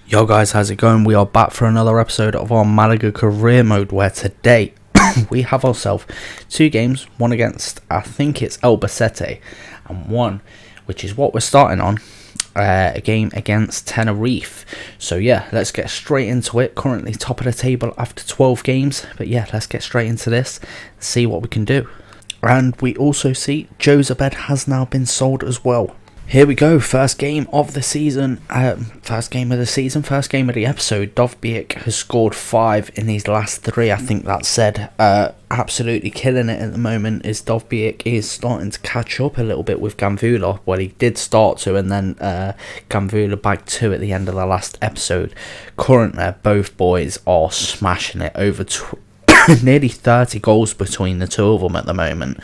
Yo guys, how's it going? We are back for another episode of our Malaga career mode, where today we have ourselves two games, one against I think it's Albacete and one which is what we're starting on, a game against Tenerife. So yeah, let's get straight into it. Currently top of the table after 12 games, but yeah, let's get straight into this and see what we can do. And we also see Joe's bed has now been sold as well. Here we go, first game of the season, first game of the episode. DUBBY has scored 5 in his last 3, I think that said. Absolutely killing it at the moment, as DUBBY is starting to catch up a little bit with Gamvula. Well, he did start to, and then Gamvula bagged 2 at the end of the last episode. Currently, both boys are smashing it, over nearly 30 goals between the two of them at the moment.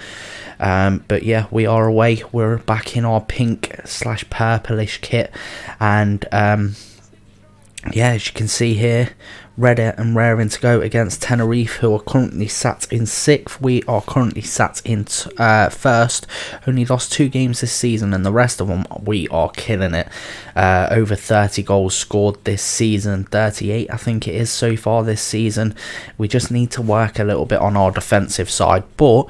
But yeah, we are away. We're back in our pink / purplish kit, and yeah, as you can see here, ready and raring to go against Tenerife, who are currently sat in 6th. We are currently sat in 1st. Only lost 2 games this season, and the rest of them we are killing it. Over 30 goals scored this season, 38 I think it is so far this season. We just need to work a little bit on our defensive side, but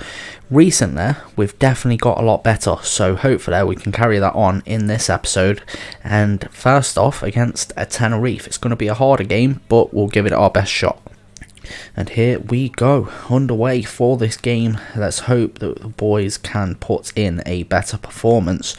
recently we've definitely got a lot better, so hopefully we can carry that on in this episode. And first off, against a Tenerife, it's going to be a harder game, but we'll give it our best shot. And here we go, underway for this game. Let's hope that the boys can put in a better performance.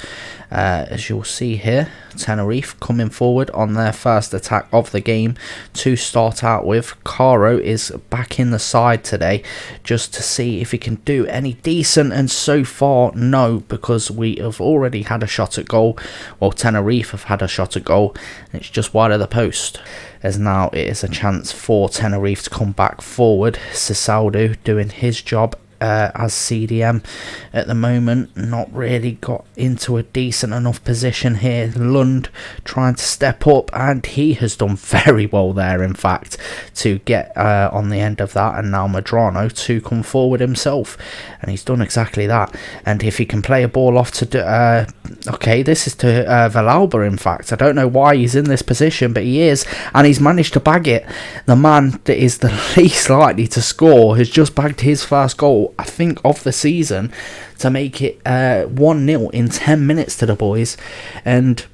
As you'll see here, Tenerife coming forward on their first attack of the game to start out with. Caro is back in the side today just to see if he can do any decent, and so far no, because we have already had a shot at goal. Well, Tenerife have had a shot at goal, and it's just wide of the post. As now it is a chance for Tenerife to come back forward. Cisaldo doing his job as CDM at the moment, not really got into a decent enough position here. Lund trying to step up, and he has done very well there, in fact, to get on the end of that. And now Medrano to come forward himself, and he's done exactly that. And if he can play a ball off to okay, this is to Villalba, in fact. I don't know why he's in this position, but he is, and he's managed to bag it. The man that is the least likely to score has just bagged his first goal, I think, of the season, to make it 1-0 in 10 minutes to the boys. And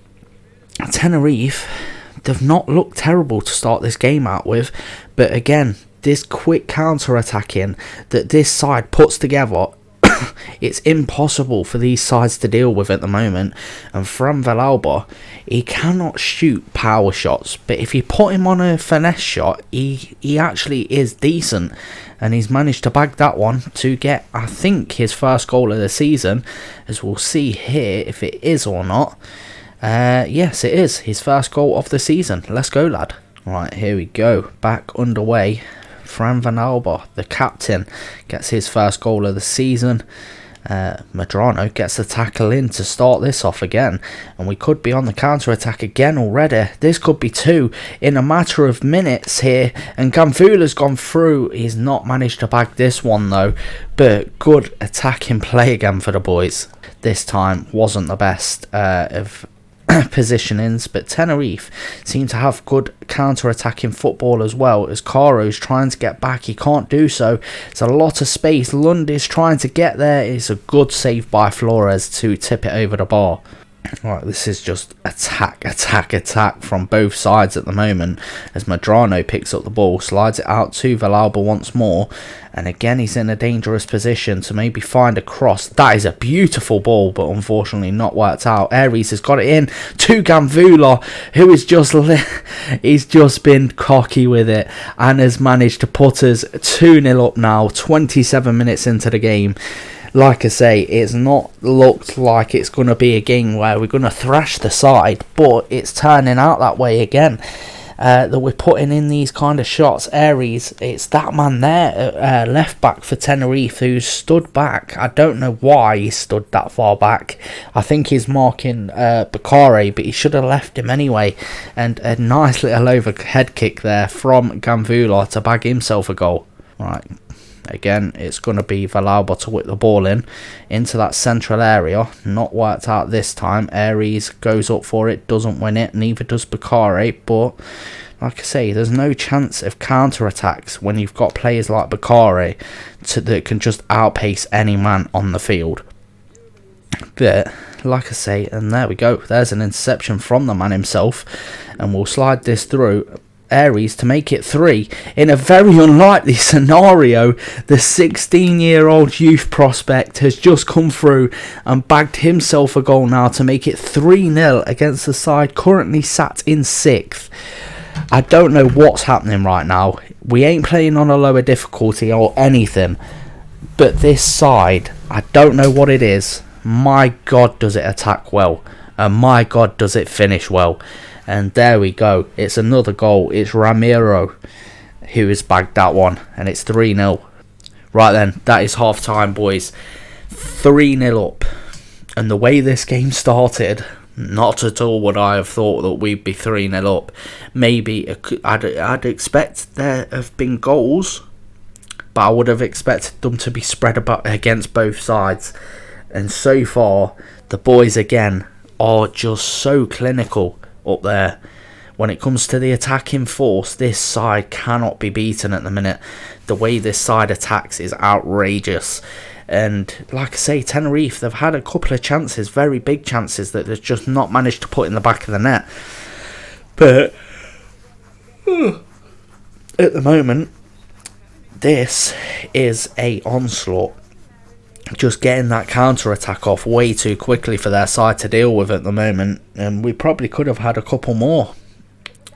Tenerife, they've not looked terrible to start this game out with, but again, this quick counter-attacking that this side puts together, it's impossible for these sides to deal with at the moment. And from Villalba, he cannot shoot power shots, but if you put him on a finesse shot, he actually is decent, and he's managed to bag that one to get, I think, his first goal of the season, as we'll see here if it is or not. Yes, it is his first goal of the season. Let's go, lad. Right, here we go, back underway. Fran Villalba, the captain, gets his first goal of the season. Medrano gets the tackle in to start this off again, and we could be on the counter-attack again already. This could be 2 in a matter of minutes here, and Gamvula's gone through. He's not managed to bag this one though, but good attacking play again for the boys. This time wasn't the best of positionings, but Tenerife seem to have good counter-attacking football as well, as Caro's trying to get back. He can't do so. It's a lot of space. Lund is trying to get there. It's a good save by Flores to tip it over the bar. Right, this is just attack from both sides at the moment, as Medrano picks up the ball, slides it out to Villalba once more, and again he's in a dangerous position to maybe find a cross. That is a beautiful ball, but unfortunately not worked out. Aries has got it in to Gamvula, who is he's just been cocky with it and has managed to put us 2-0 up now, 27 minutes into the game. Like I say, it's not looked like it's going to be a game where we're going to thrash the side, but it's turning out that way again. That we're putting in these kind of shots. Aries, it's that man there, left back for Tenerife, who's stood back. I don't know why he stood that far back. I think he's marking Bakare, but he should have left him anyway. And a nice little overhead kick there from Gamvula to bag himself a goal. Right. Again, it's going to be Villalba to whip the ball in into that central area. Not worked out this time. Aries goes up for it, doesn't win it. Neither does Bakare. But like I say, there's no chance of counter-attacks when you've got players like Bakare that can just outpace any man on the field. But like I say, and there we go. There's an interception from the man himself. And we'll slide this through. Aries to make it 3 in a very unlikely scenario. The 16-year-old youth prospect has just come through and bagged himself a goal now to make it 3-0 against the side currently sat in 6th. I don't know what's happening right now. We ain't playing on a lower difficulty or anything, but this side, I don't know what it is. My God, does it attack well, and my God, does it finish well. And there we go. It's another goal. It's Ramiro who has bagged that one. And it's 3-0. Right then. That is half time, boys. 3-0 up. And the way this game started, not at all would I have thought that we'd be 3-0 up. Maybe I'd expect there have been goals, but I would have expected them to be spread about against both sides. And so far, the boys again are just so clinical up there. When it comes to the attacking force, this side cannot be beaten at the minute. The way this side attacks is outrageous. And like I say, Tenerife, they've had a couple of chances, very big chances, that they've just not managed to put in the back of the net. But at the moment, this is a onslaught. Just getting that counter-attack off way too quickly for their side to deal with at the moment. And we probably could have had a couple more.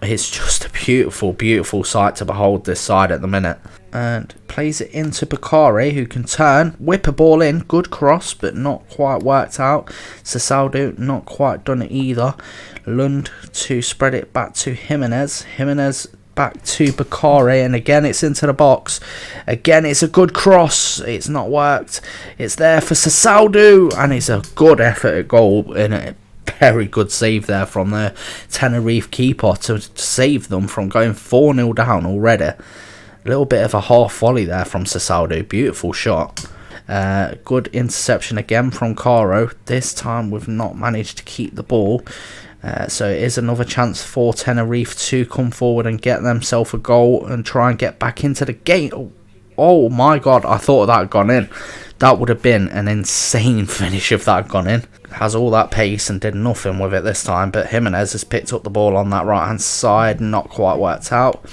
It's just a beautiful, beautiful sight to behold, this side at the minute. And plays it into Bakare, who can turn, whip a ball in. Good cross, but not quite worked out. Sasaldo not quite done it either. Lund to spread it back to Jimenez. Jimenez back to Bakare, and again it's into the box. Again it's a good cross. It's not worked. It's there for Sasaldo, and it's a good effort at goal, and a very good save there from the Tenerife keeper to save them from going 4-0 down already. A little bit of a half volley there from Sasaldo. Beautiful shot. Good interception again from Caro. This time we've not managed to keep the ball. So it is another chance for Tenerife to come forward and get themselves a goal and try and get back into the game. Oh my God, I thought that had gone in. That would have been an insane finish if that had gone in. Has all that pace and did nothing with it this time. But Jimenez has picked up the ball on that right hand side. Not quite worked out.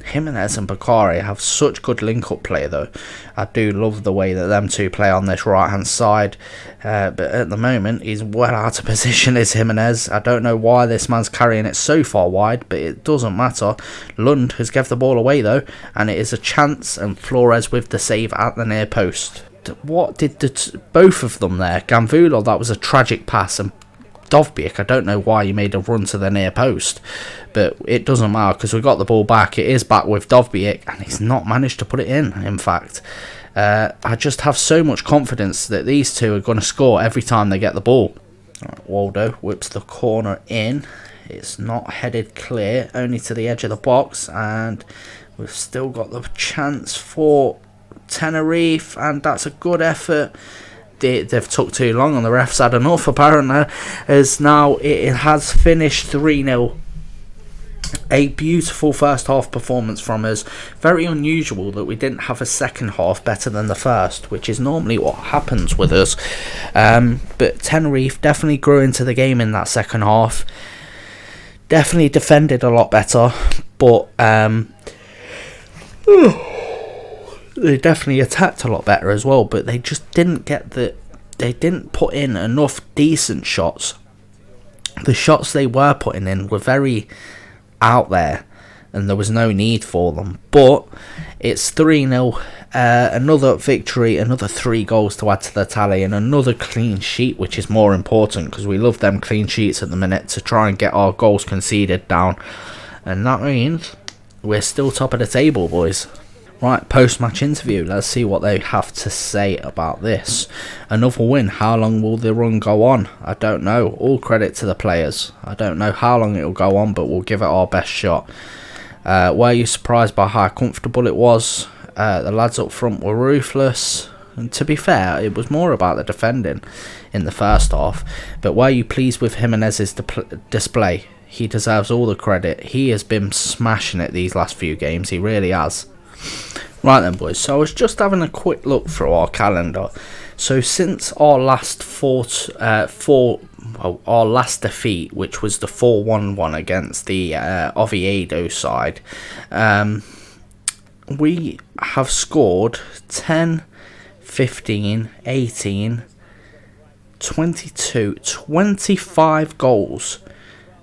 Jimenez and Bakare have such good link-up play though. I do love the way that them two play on this right hand side. But at the moment he's well out of position, is Jimenez. I don't know why this man's carrying it so far wide, but it doesn't matter. Lund has given the ball away though, and it is a chance, and Flores with the save at the near post. What did both of them there? Gamvula, that was a tragic pass, and Dovbik, I don't know why he made a run to the near post, but it doesn't matter because we got the ball back. It is back with Dovbik, and he's not managed to put it in fact. I just have so much confidence that these two are going to score every time they get the ball. Right, Waldo whips the corner in. It's not headed clear, only to the edge of the box, and we've still got the chance for Tenerife, and that's a good effort. They've took too long and the refs had enough apparently, as now it has finished 3-0. A beautiful first half performance from us. Very unusual that we didn't have a second half better than the first, which is normally what happens with us. But Tenerife definitely grew into the game in that second half. Definitely defended a lot better, but they definitely attacked a lot better as well, but they just didn't get they didn't put in enough decent shots. The shots they were putting in were very out there, and there was no need for them. But it's 3-0, another victory, another 3 goals to add to the tally, and another clean sheet, which is more important because we love them clean sheets at the minute to try and get our goals conceded down, and that means we're still top of the table, boys. Right, post-match interview. Let's see what they have to say about this. Another win. How long will the run go on? I don't know. All credit to the players. I don't know how long it will go on, but we'll give it our best shot. Were you surprised by how comfortable it was? The lads up front were ruthless. And to be fair, it was more about the defending in the first half. But were you pleased with Jimenez's display? He deserves all the credit. He has been smashing it these last few games. He really has. Right then, boys. So I was just having a quick look through our calendar. So since our last our last defeat, which was the 4-1 against the Oviedo side, we have scored 10, 15, 18, 22, 25 goals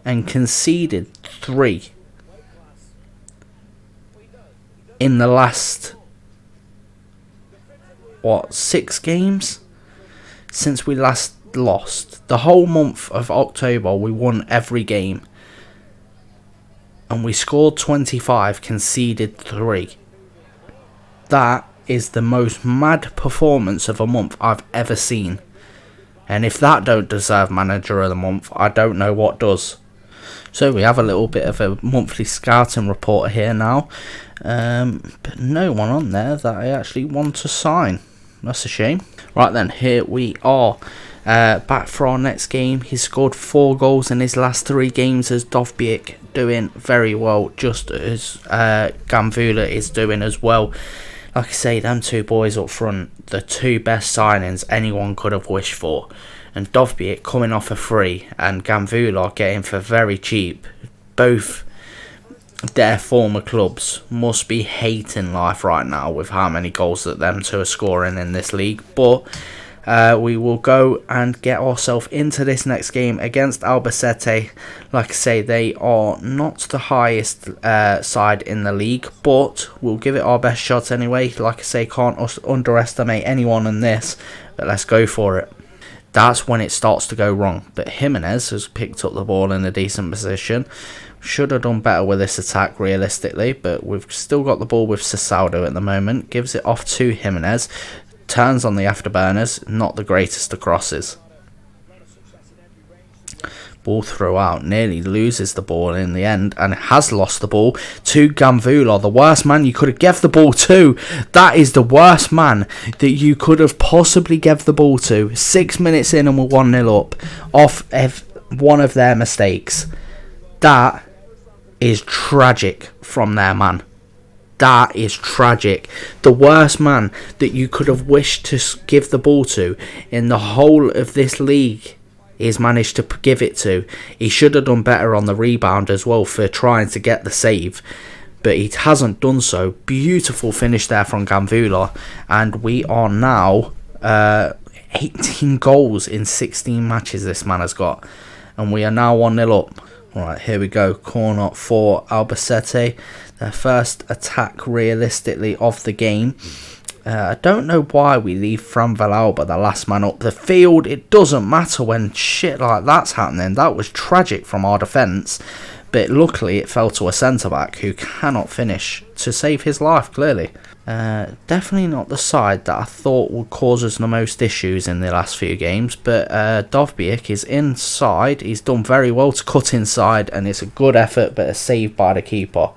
and conceded 3 in the last 6 games since we last lost. The whole month of October we won every game and we scored 25, conceded 3. That is the most mad performance of a month I've ever seen, and if that don't deserve manager of the month, I don't know what does. So we have a little bit of a monthly scouting report here now, but no one on there that I actually want to sign. That's a shame. Right then, here we are, back for our next game. He's scored 4 goals in his last 3 games as DUBBY, doing very well, just as Gamvula is doing as well. Like I say, them 2 boys up front, the 2 best signings anyone could have wished for. And DUBBY coming off a free and Gamvula getting for very cheap. Both their former clubs must be hating life right now with how many goals that them 2 are scoring in this league. But we will go and get ourselves into this next game against Albacete. Like I say, they are not the highest side in the league, but we'll give it our best shot anyway. Like I say, can't underestimate anyone in this, but let's go for it. That's when it starts to go wrong. But Jimenez has picked up the ball in a decent position. Should have done better with this attack realistically, but we've still got the ball with Cesaldo at the moment. Gives it off to Jimenez. Turns on the afterburners. Not the greatest of crosses. Ball throughout. Nearly loses the ball in the end and has lost the ball to Gamvula. The worst man you could have gave the ball to. That is the worst man that you could have possibly gave the ball to. 6 minutes in and we're 1-0 up off one of their mistakes. That is tragic from their man. That is tragic. The worst man that you could have wished to give the ball to in the whole of this league is managed to give it to. He should have done better on the rebound as well for trying to get the save, but he hasn't done so. Beautiful finish there from Gamvula, and we are now 18 goals in 16 matches this man has got, and we are now 1-0 up. Alright, here we go. Corner for Albacete. Their first attack realistically of the game. I don't know why we leave Fran Villalba, the last man up the field. It doesn't matter when shit like that's happening. That was tragic from our defence. But luckily it fell to a centre-back who cannot finish to save his life, clearly. Definitely not the side that I thought would cause us the most issues in the last few games. But DUBBY is inside. He's done very well to cut inside. And it's a good effort, but a save by the keeper.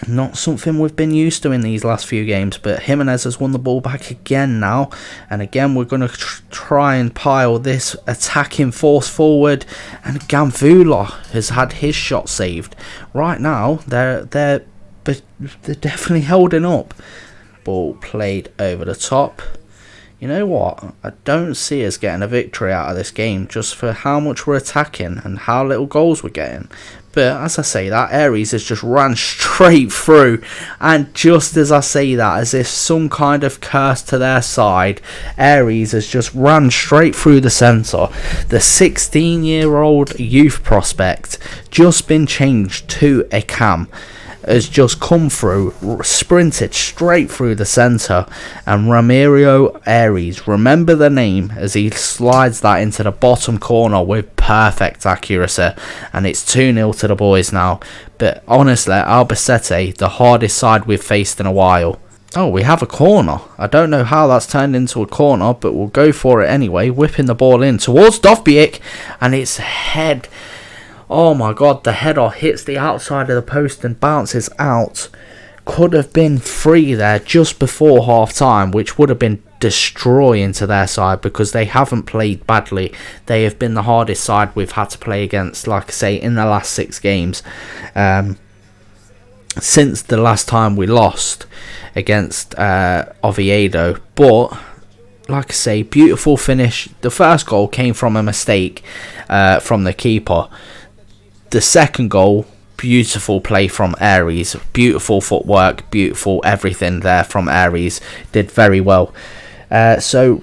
Not something we've been used to in these last few games, but Jimenez has won the ball back again now, and again we're going to try and pile this attacking force forward, and Gamvula has had his shot saved. Right now they're definitely holding up. Ball played over the top. You know what? I don't see us getting a victory out of this game just for how much we're attacking and how little goals we're getting. But as I say, that Aries has just ran straight through. And just as I say that, as if some kind of curse to their side, Aries has just ran straight through the centre. The 16-year-old youth prospect, just been changed to a cam, has just come through, sprinted straight through the centre, and Ramiro Aries, remember the name, as he slides that into the bottom corner with perfect accuracy, and it's 2-0 to the boys now. But honestly, Albacete, the hardest side we've faced in a while. Oh, we have a corner. I don't know how that's turned into a corner, but we'll go for it anyway, whipping the ball in towards DUBBY, and it's head. Oh my god, the header hits the outside of the post and bounces out. could have been 3 there just before half time, which would have been destroying to their side, because they haven't played badly. They have been the hardest side we've had to play against, like I say, in the last 6 games, since the last time we lost against Oviedo. But like I say, beautiful finish. The first goal came from a mistake from the keeper. The second goal, beautiful play from Aries, beautiful footwork, beautiful everything there from Aries. Did very well. So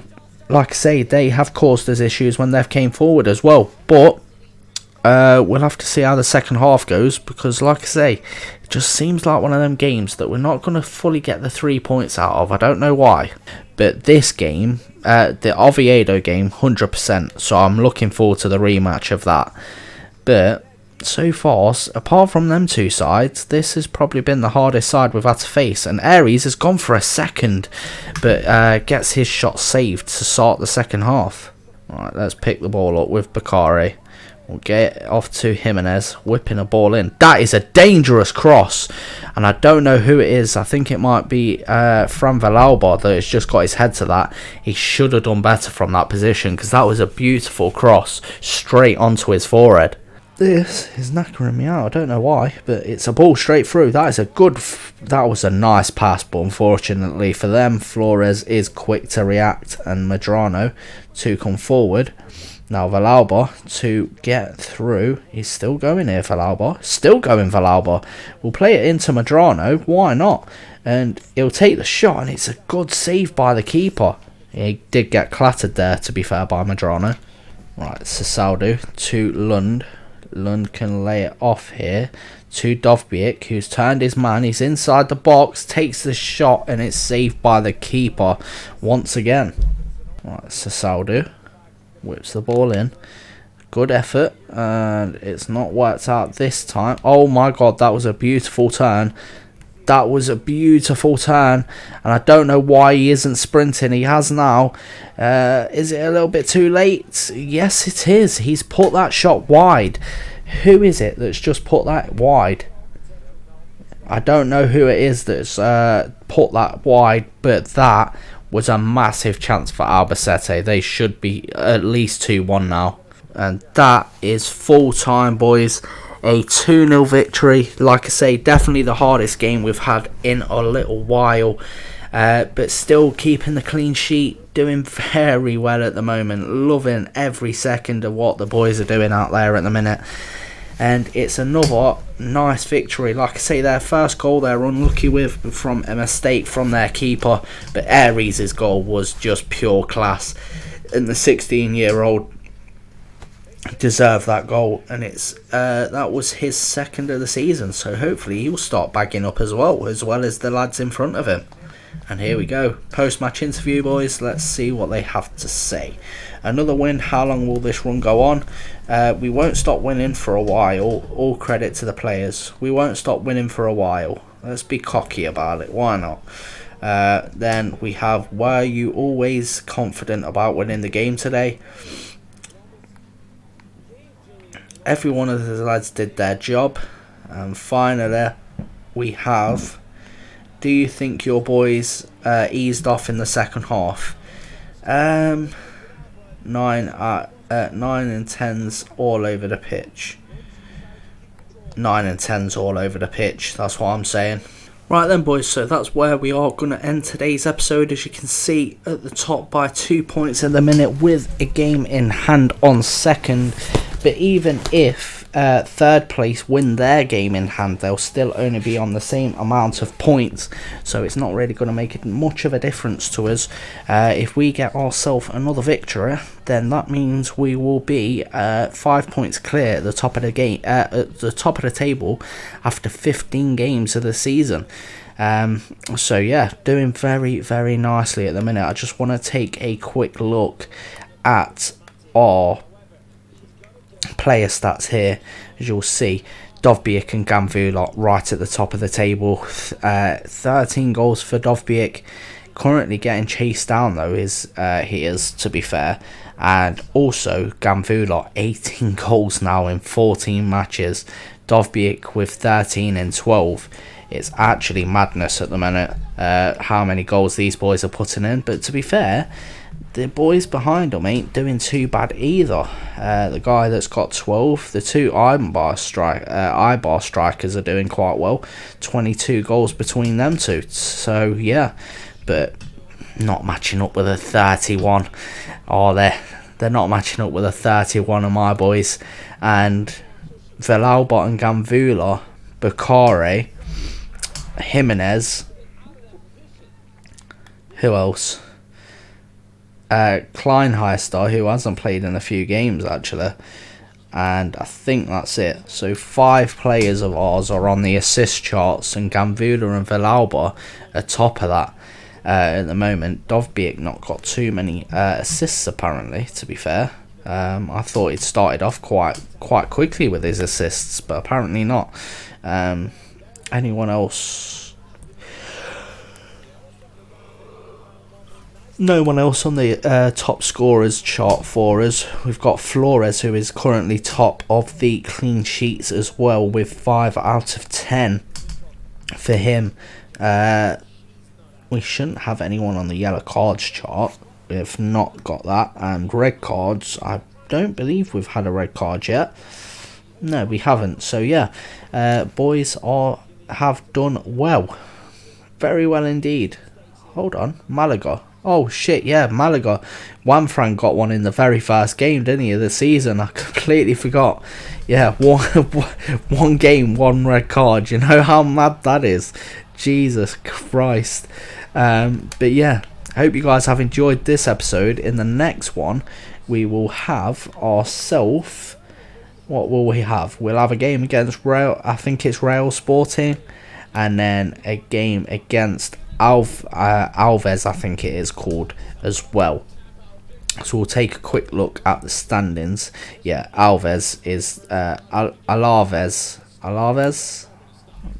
like I say, they have caused us issues when they've came forward as well, but we'll have to see how the second half goes, because like I say, it just seems like one of them games that we're not going to fully get the 3 points out of. I don't know why, but this game, the Oviedo game, 100%, so I'm looking forward to the rematch of that. But so far, apart from them 2 sides, this has probably been the hardest side we've had to face, and Aries has gone for a second, but gets his shot saved to start the second half. Alright, let's pick the ball up with Bakari. We'll get it off to Jimenez, whipping a ball in. That is a dangerous cross, and I don't know who it is. I think it might be Fran Villalba that has just got his head to that. He should have done better from that position, because that was a beautiful cross straight onto his forehead. This is knackering me out. I don't know why, but it's a ball straight through. That is a good. That was a nice pass, but unfortunately for them, Flores is quick to react, and Medrano to come forward. Now Villalba to get through. He's still going here, Villalba. Still going, Villalba. We'll play it into Medrano. Why not? And he'll take the shot, and it's a good save by the keeper. He did get clattered there, to be fair, by Medrano. Right, Sasaldu to Lund. Lund can lay it off here to Dovbyk, who's turned his man. He's inside the box, takes the shot, and it's saved by the keeper once again. Right, Sasaldu whips the ball in. Good effort, and it's not worked out this time. Oh my god, that was a beautiful turn. That was a beautiful turn, and I don't know why he isn't sprinting. He has now. Is it a little bit too late? Yes, it is. He's put that shot wide. Who is it that's just put that wide? I don't know who it is that's put that wide, but that was a massive chance for Albacete. They should be at least 2-1 now. And that is full time, boys. A 2-0 victory. Like I say, definitely the hardest game we've had in a little while, but still keeping the clean sheet, doing very well at the moment. Loving every second of what the boys are doing out there at the minute, and it's another nice victory. Like I say, their first goal they're unlucky with from a mistake from their keeper, but Aries' goal was just pure class, and the 16-year-old deserve that goal, and it's that was his second of the season, so hopefully he'll start bagging up as well as the lads in front of him. And here we go, post-match interview, boys. Let's see what they have to say. Another win. How long will this run go on? We won't stop winning for a while. All credit to the players. We won't stop winning for a while. Let's be cocky about it, why not? Then we have, were you always confident about winning the game today? Every one of the lads did their job. And finally, we have, do you think your boys eased off in the second half? 9 and 10s all over the pitch. 9 and 10s all over the pitch. That's what I'm saying. Right then, boys, so that's where we are going to end today's episode. As you can see at the top, by 2 points at the minute, with a game in hand on second. But even if third place win their game in hand, they'll still only be on the same amount of points, so it's not really going to make much of a difference to us. If we get ourselves another victory, then that means we will be 5 points clear at the top of the game, at the top of the table after 15 games of the season. So yeah, doing very, very nicely at the minute. I just want to take a quick look at our player stats here. As you'll see, Dovbyk and Gamvulot right at the top of the table. 13 goals for Dovbyk. Currently getting chased down though he is, to be fair. And also Gamvulot, 18 goals now in 14 matches. DUBBY with 13 and 12. It's actually madness at the minute how many goals these boys are putting in. But to be fair, the boys behind them ain't doing too bad either. The guy that's got 12, the two eyeball strikers are doing quite well. 22 goals between them two. So yeah, but not matching up with a 31. Oh, they're not matching up with a 31 of my boys. And Villalba and Gambula, Bakare, Jimenez, who else? Kleinheister, who hasn't played in a few games actually, and I think that's it. So 5 players of ours are on the assist charts, and Gambula and Villalba are top of that at the moment. DUBBY not got too many assists apparently, to be fair. I thought it started off quite quickly with his assists, but apparently not. Anyone else? No one else on the top scorers chart for us. We've got Flores, who is currently top of the clean sheets as well, with 5 out of 10 for him. We shouldn't have anyone on the yellow cards chart. We've not got that. And red cards, I don't believe we've had a red card yet. No, we haven't. So yeah, boys have done well, very well indeed. Hold on, Malaga. Oh shit, yeah, Malaga. Juanfran got one in the very first game, didn't he, of the season? I completely forgot. Yeah, one game, 1 red card. You know how mad that is? Jesus Christ. But yeah, I hope you guys have enjoyed this episode. In the next one, we will have ourselves. What will we have? We'll have a game against Real. I think it's Real Sporting, and then a game against Alves, I think it is called, as well. So we'll take a quick look at the standings. Yeah, Alves is Alaves,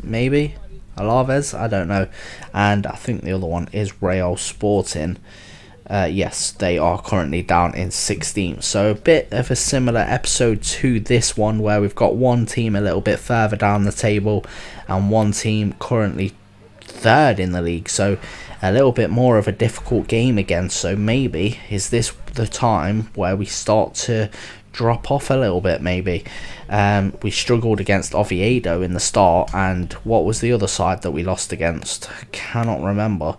maybe Alaves, I don't know. And I think the other one is Real Sporting. Yes, they are currently down in 16th. So a bit of a similar episode to this one, where we've got one team a little bit further down the table and one team currently 3rd in the league. So a little bit more of a difficult game again. So maybe is this the time where we start to drop off a little bit? Maybe we struggled against Oviedo in the start, and what was the other side that we lost against? I cannot remember.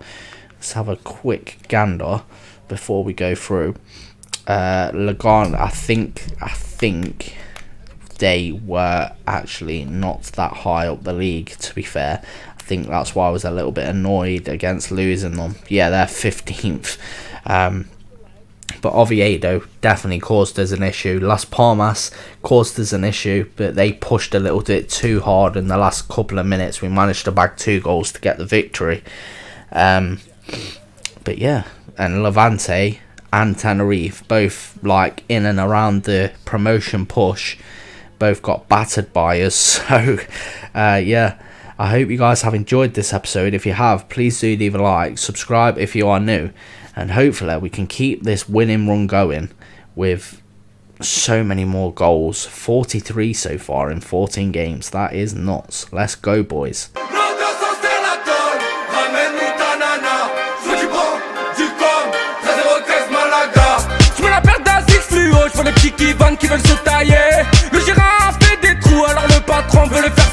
Let's have a quick gander before we go through. Lagan, I think they were actually not that high up the league, to be fair. I think that's why I was a little bit annoyed against losing them. Yeah, they're 15th. But Oviedo definitely caused us an issue. Las Palmas caused us an issue, but they pushed a little bit too hard in the last couple of minutes. We managed to bag 2 goals to get the victory. But yeah, and Levante and Tenerife, both like in and around the promotion push, both got battered by us. So yeah, I hope you guys have enjoyed this episode. If you have, please do leave a like, subscribe if you are new, and hopefully we can keep this winning run going with so many more goals. 43 so far in 14 games. That is nuts. Let's go, boys. Les petits qui vendent, qui veulent se tailler. Le gérard fait des trous, alors le patron veut les faire